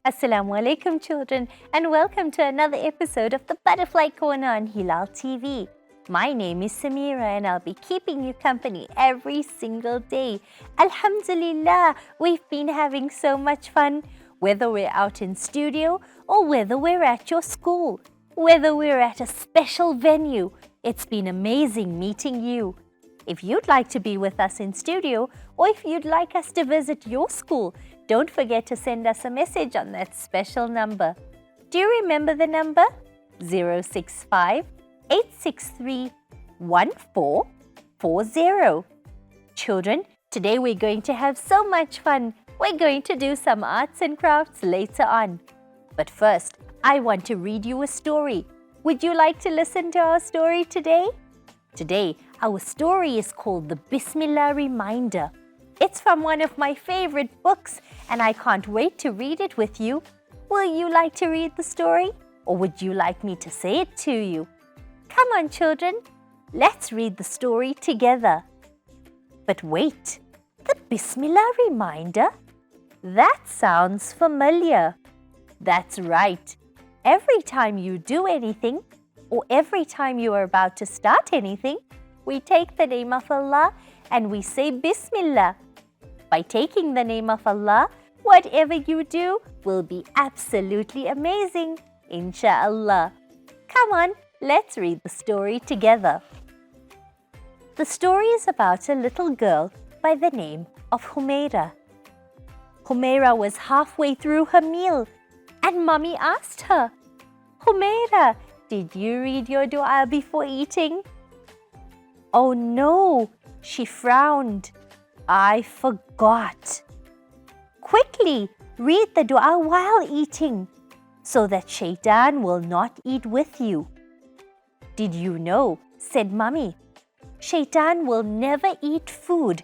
Assalamu alaikum children, and welcome to another episode of the Butterfly Corner on Hilaal TV. My name is Samira and I'll be keeping you company every single day. Alhamdulillah, we've been having so much fun, whether we're out in studio or whether we're at your school, whether we're at a special venue. It's been amazing meeting you. If you'd like to be with us in studio or if you'd like us to visit your school, don't forget to send us a message on that special number. Do you remember the number? 065 863 1440. Children, today we're going to have so much fun. We're going to do some arts and crafts later on. But first, I want to read you a story. Would you like to listen to our story today? Today, our story is called The Bismillah Reminder. It's from one of my favorite books and I can't wait to read it with you. Will you like to read the story or would you like me to say it to you? Come on children, let's read the story together. But wait, the Bismillah Reminder? That sounds familiar. That's right. Every time you do anything or every time you are about to start anything, we take the name of Allah and we say Bismillah. By taking the name of Allah, whatever you do will be absolutely amazing, Insha'Allah. Come on, let's read the story together. The story is about a little girl by the name of Humaira. Humaira was halfway through her meal and Mummy asked her, Humaira, did you read your dua before eating? Oh no, she frowned. I forgot. Quickly, read the dua while eating so that Shaitan will not eat with you. Did you know, said Mummy, Shaitan will never eat food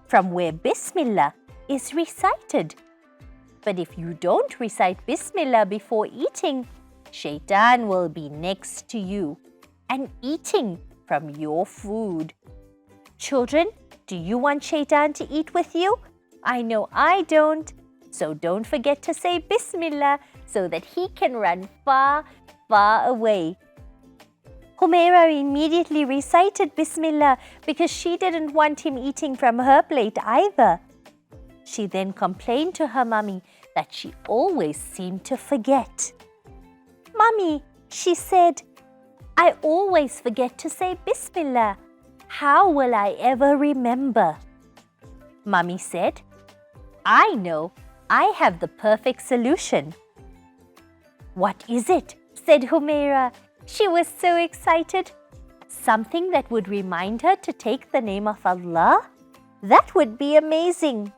from where Bismillah is recited. But if you don't recite Bismillah before eating, Shaitan will be next to you and eating from your food. Children, do you want Shaitan to eat with you? I know I don't. So don't forget to say Bismillah so that he can run far, far away. Humaira immediately recited Bismillah because she didn't want him eating from her plate either. She then complained to her mummy that she always seemed to forget. Mummy, she said, I always forget to say Bismillah. How will I ever remember? Mummy said, I know, I have the perfect solution. What is it? Said Humaira. She was so excited. Something that would remind her to take the name of Allah? That would be amazing.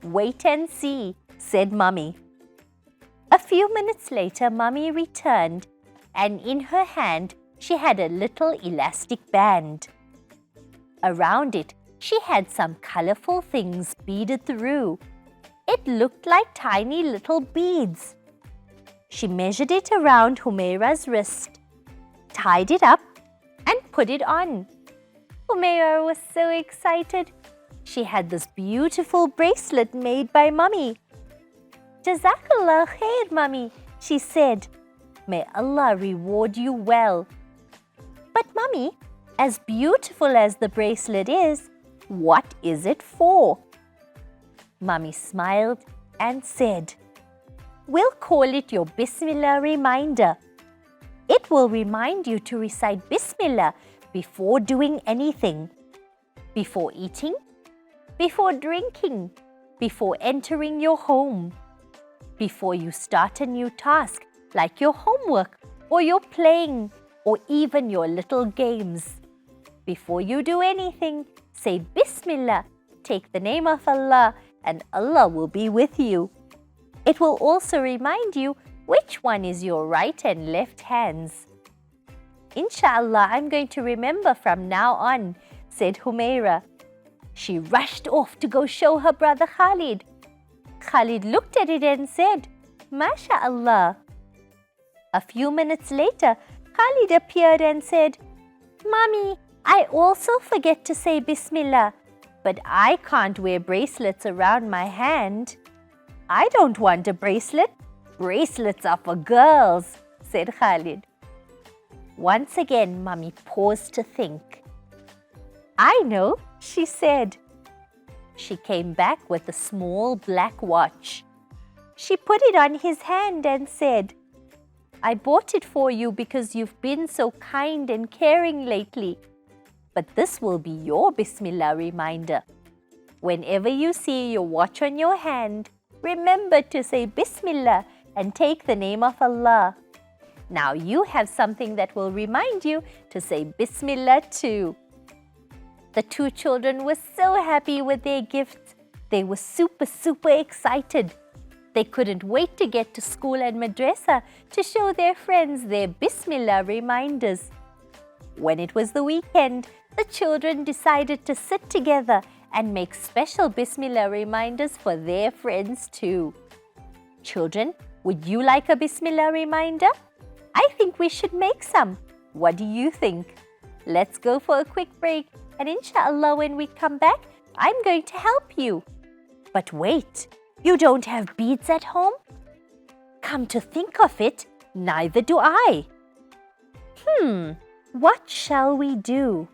Wait and see, said Mummy. A few minutes later, Mummy returned and in her hand, she had a little elastic band. Around it, she had some colorful things beaded through. It looked like tiny little beads. She measured it around Humaira's wrist, tied it up, and put it on. Humaira was so excited. She had this beautiful bracelet made by Mummy. Jazakallah khair, Mummy, she said. May Allah reward you well. But Mummy, as beautiful as the bracelet is, what is it for? Mummy smiled and said, We'll call it your Bismillah reminder. It will remind you to recite Bismillah before doing anything. Before eating, before drinking, before entering your home, before you start a new task like your homework or your playing or even your little games. Before you do anything, say Bismillah, take the name of Allah, and Allah will be with you. It will also remind you which one is your right and left hands. Inshallah, I'm going to remember from now on, said Humaira. She rushed off to go show her brother Khalid. Khalid looked at it and said, MashaAllah. A few minutes later, Khalid appeared and said, Mommy, I also forget to say Bismillah, but I can't wear bracelets around my hand. I don't want a bracelet, Bracelets are for girls, said Khalid. Once again, Mummy paused to think. I know, she said. She came back with a small black watch. She put it on his hand and said, I bought it for you because you've been so kind and caring lately. But this will be your Bismillah reminder. Whenever you see your watch on your hand, remember to say Bismillah and take the name of Allah. Now you have something that will remind you to say Bismillah too. The two children were so happy with their gifts. They were super excited. They couldn't wait to get to school and madrasa to show their friends their Bismillah reminders. When it was the weekend, the children decided to sit together and make special Bismillah reminders for their friends too. Children, would you like a Bismillah reminder? I think we should make some. What do you think? Let's go for a quick break, and inshallah when we come back, I'm going to help you. But wait, you don't have beads at home? Come to think of it, neither do I. What shall we do?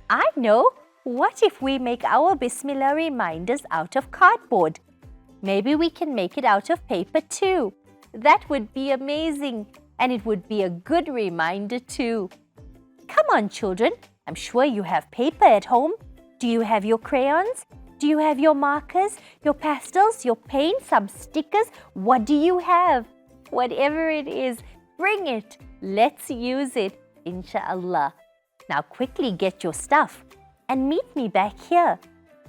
I know. What if we make our Bismillah reminders out of cardboard? Maybe we can make it out of paper too. That would be amazing, and it would be a good reminder too. Come on, children. I'm sure you have paper at home. Do you have your crayons? Do you have your markers, your pastels, your paint, some stickers? What do you have? Whatever it is, bring it. Let's use it, inshallah. Now quickly get your stuff and meet me back here,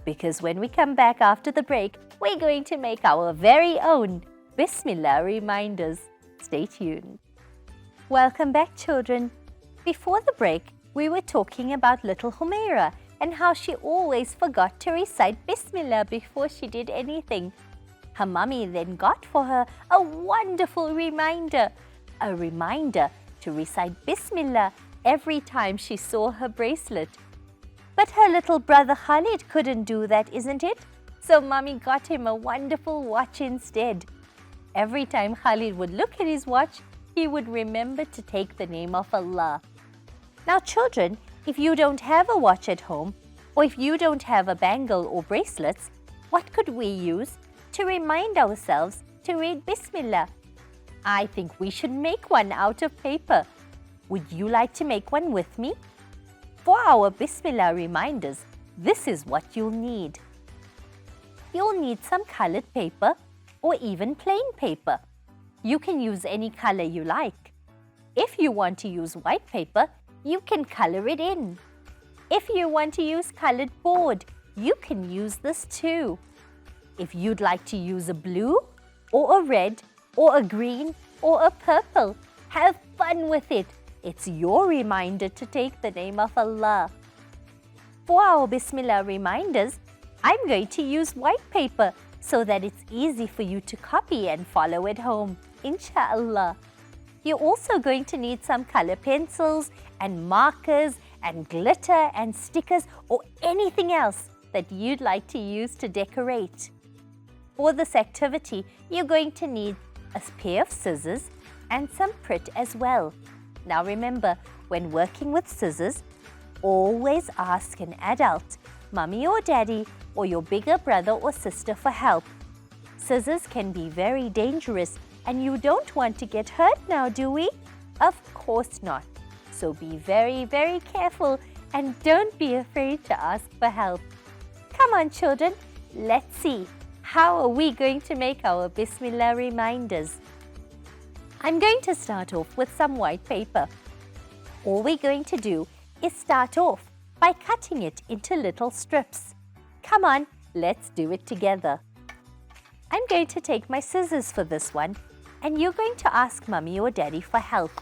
because when we come back after the break, we're going to make our very own Bismillah reminders. Stay tuned. Welcome back, children. Before the break, we were talking about little Humaira and how she always forgot to recite Bismillah before she did anything. Her mummy then got for her a wonderful reminder, a reminder to recite Bismillah every time she saw her bracelet. But her little brother Khalid couldn't do that, isn't it? So Mummy got him a wonderful watch instead. Every time Khalid would look at his watch, he would remember to take the name of Allah. Now children, if you don't have a watch at home, or if you don't have a bangle or bracelets, what could we use to remind ourselves to read Bismillah? I think we should make one out of paper. Would you like to make one with me? For our Bismillah reminders, this is what you'll need. You'll need some colored paper or even plain paper. You can use any color you like. If you want to use white paper, you can color it in. If you want to use colored board, you can use this too. If you'd like to use a blue or a red or a green or a purple, have fun with it. It's your reminder to take the name of Allah. For our Bismillah reminders, I'm going to use white paper so that it's easy for you to copy and follow at home, inshallah. You're also going to need some color pencils and markers and glitter and stickers or anything else that you'd like to use to decorate. For this activity, you're going to need a pair of scissors and some Prit as well. Now remember, when working with scissors, always ask an adult, mummy or daddy, or your bigger brother or sister for help. Scissors can be very dangerous and you don't want to get hurt now, do we? Of course not. So be very careful and don't be afraid to ask for help. Come on children, let's see. How are we going to make our Bismillah reminders? I'm going to start off with some white paper. All we're going to do is start off by cutting it into little strips. Come on, let's do it together. I'm going to take my scissors for this one, and you're going to ask mummy or daddy for help.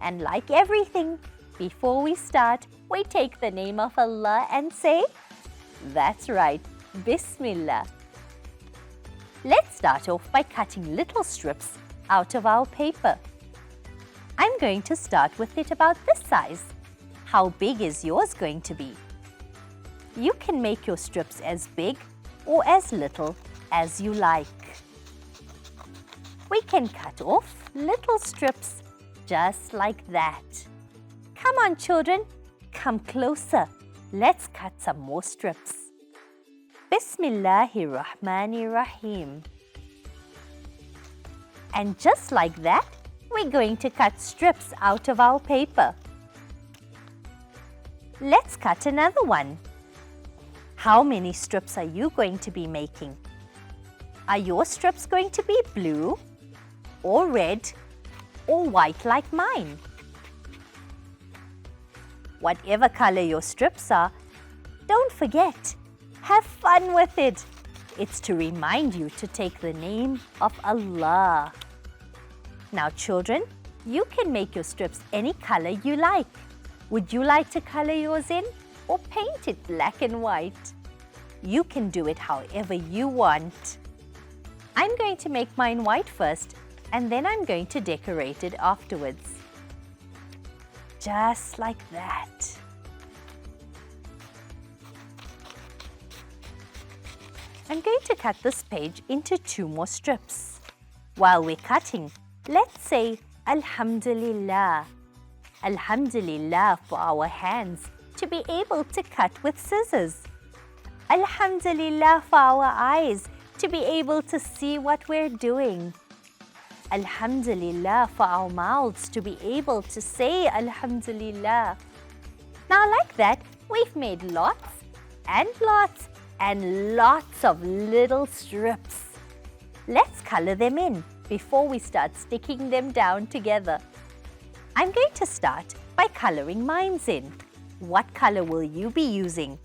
And like everything, before we start, we take the name of Allah and say, that's right, Bismillah. Let's start off by cutting little strips out of our paper. I'm going to start with it about this size. How big is yours going to be? You can make your strips as big or as little as you like. we can cut off little strips just like that. Come on, children, come closer. Let's cut some more strips. Bismillahirrahmanirrahim. And just like that, we're going to cut strips out of our paper. Let's cut another one. How many strips are you going to be making? Are your strips going to be blue, or red, or white like mine? Whatever color your strips are, don't forget, have fun with it. It's to remind you to take the name of Allah. Now children, you can make your strips any color you like. Would you like to color yours in or paint it black and white? You can do it however you want. I'm going to make mine white first and then I'm going to decorate it afterwards. Just like that. I'm going to cut this page into 2 more strips. While we're cutting, let's say Alhamdulillah. Alhamdulillah for our hands to be able to cut with scissors. Alhamdulillah for our eyes to be able to see what we're doing. Alhamdulillah for our mouths to be able to say Alhamdulillah. Now like that, we've made lots and lots and lots of little strips. Let's color them in before we start sticking them down together. I'm going to start by coloring mine in. What color will you be using?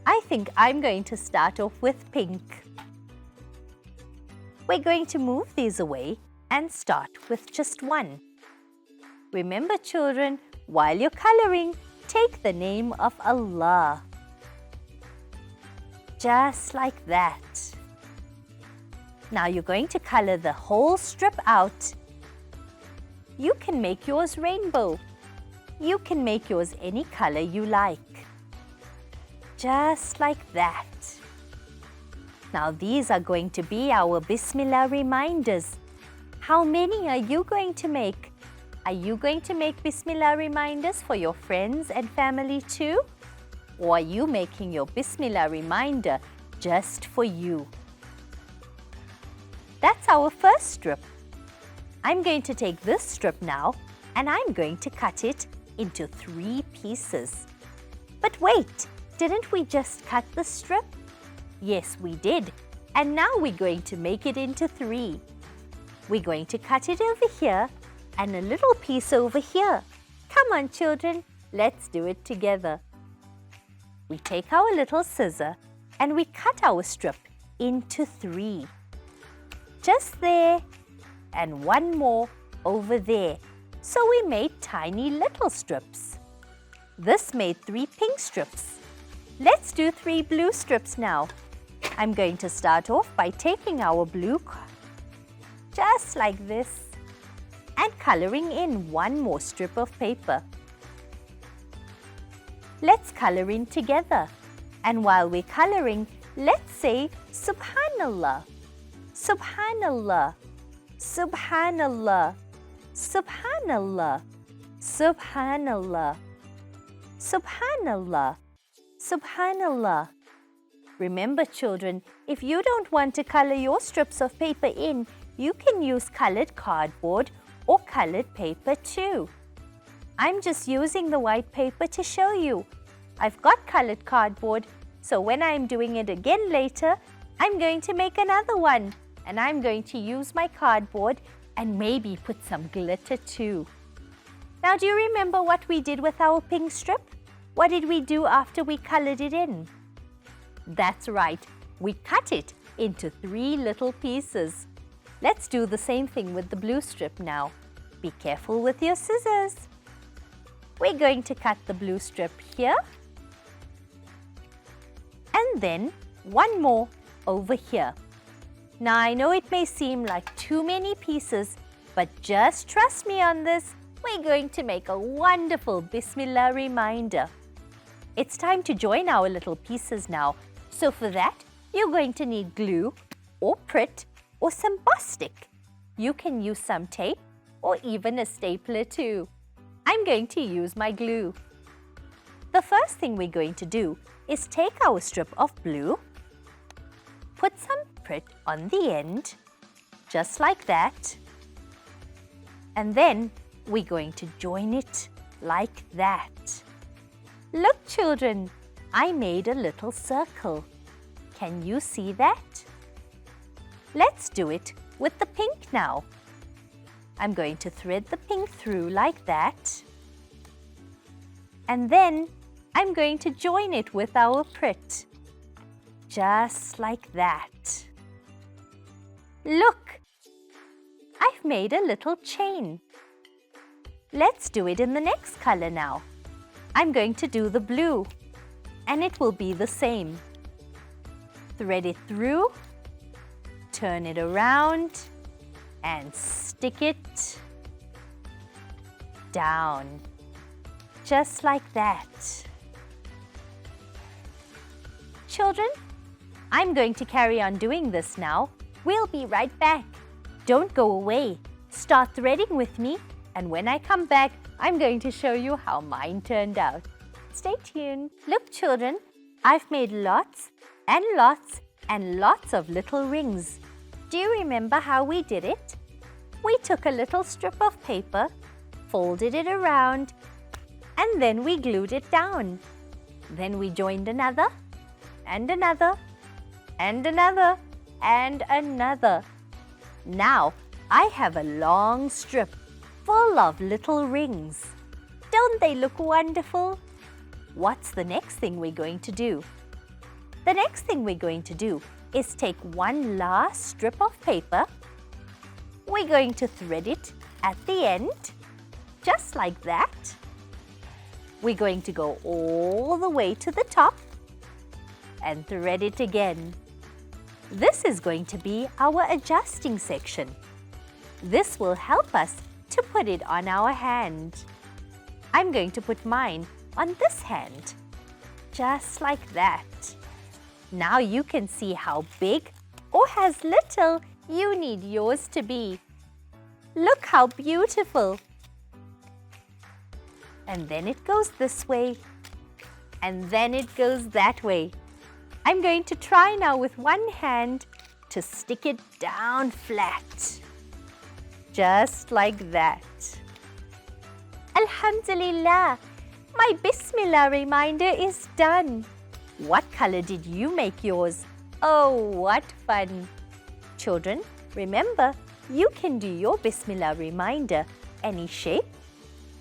I think I'm going to start off with pink. We're going to move these away and start with just one. Remember children, while you're coloring, take the name of Allah. Just like that. Now you're going to color the whole strip out. You can make yours rainbow. You can make yours any color you like. Just like that. Now these are going to be our Bismillah reminders. How many are you going to make? Are you going to make Bismillah reminders for your friends and family too? Or are you making your Bismillah reminder just for you? That's our first strip. I'm going to take this strip now and I'm going to cut it into 3 pieces. But wait, didn't we just cut the strip? Yes, we did. And now we're going to make it into 3. We're going to cut it over here and a little piece over here. Come on, children, let's do it together. We take our little scissor and we cut our strip into 3. Just there and one more over there. So we made tiny little strips. This made 3 pink strips. Let's do 3 blue strips now. I'm going to start off by taking our blue, just like this, and coloring in one more strip of paper. Let's color in together. And while we're coloring, let's say Subhanallah, Subhanallah, Subhanallah, Subhanallah, Subhanallah, Subhanallah, Subhanallah. Remember children, if you don't want to color your strips of paper in, you can use colored cardboard or colored paper too. I'm just using the white paper to show you. I've got colored cardboard, so when I'm doing it again later, I'm going to make another one and I'm going to use my cardboard and maybe put some glitter too. Now do you remember what we did with our pink strip? What did we do after we colored it in? That's right, we cut it into 3 little pieces. Let's do the same thing with the blue strip now. Be careful with your scissors. We're going to cut the blue strip here and then one more over here. Now I know it may seem like too many pieces, but just trust me on this. We're going to make a wonderful Bismillah reminder. It's time to join our little pieces now. So for that, you're going to need glue or Prit or some bus stick. You can use some tape or even a stapler too. I'm going to use my glue. The first thing we're going to do is take our strip of blue, put some Prit on the end, just like that. And then we're going to join it like that. Look, children, I made a little circle. Can you see that? Let's do it with the pink now. I'm going to thread the pink through like that. And then I'm going to join it with our Prit. Just like that. Look! I've made a little chain. Let's do it in the next color now. I'm going to do the blue, and it will be the same. Thread it through, turn it around, and stick it down, just like that. Children, I'm going to carry on doing this now. We'll be right back. Don't go away. Start threading with me, and when I come back, I'm going to show you how mine turned out. Stay tuned. Look, children, I've made lots and lots and lots of little rings. Do you remember how we did it? We took a little strip of paper, folded it around, and then we glued it down. Then we joined another, and another, and another, and another. Now, I have a long strip full of little rings. Don't they look wonderful? What's the next thing we're going to do? The next thing we're going to do is take one last strip of paper. We're going to thread it at the end, just like that. We're going to go all the way to the top and thread it again. This is going to be our adjusting section. This will help us to put it on our hand. I'm going to put mine on this hand, just like that. Now you can see how big or as little you need yours to be. Look how beautiful. And then it goes this way, and then it goes that way. I'm going to try now with one hand to stick it down flat. Just like that. Alhamdulillah, my Bismillah reminder is done. What color did you make yours? Oh, what fun! Children, remember, you can do your Bismillah reminder any shape,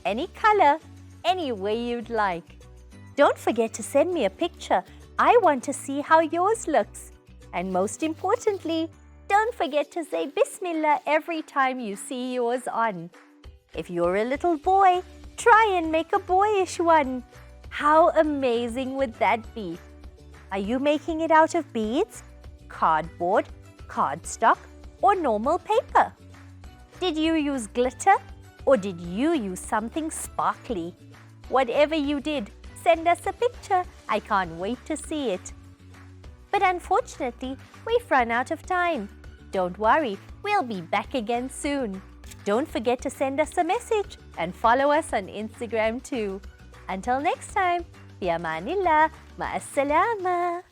any color, any way you'd like. Don't forget to send me a picture. I want to see how yours looks. And most importantly, don't forget to say Bismillah every time you see yours on. If you're a little boy, try and make a boyish one. How amazing would that be? Are you making it out of beads, cardboard, cardstock, or normal paper? Did you use glitter or did you use something sparkly? Whatever you did, send us a picture. I can't wait to see it. But unfortunately, we've run out of time. Don't worry, we'll be back again soon. Don't forget to send us a message and follow us on Instagram too. Until next time, fi amanillah, ma'as salama.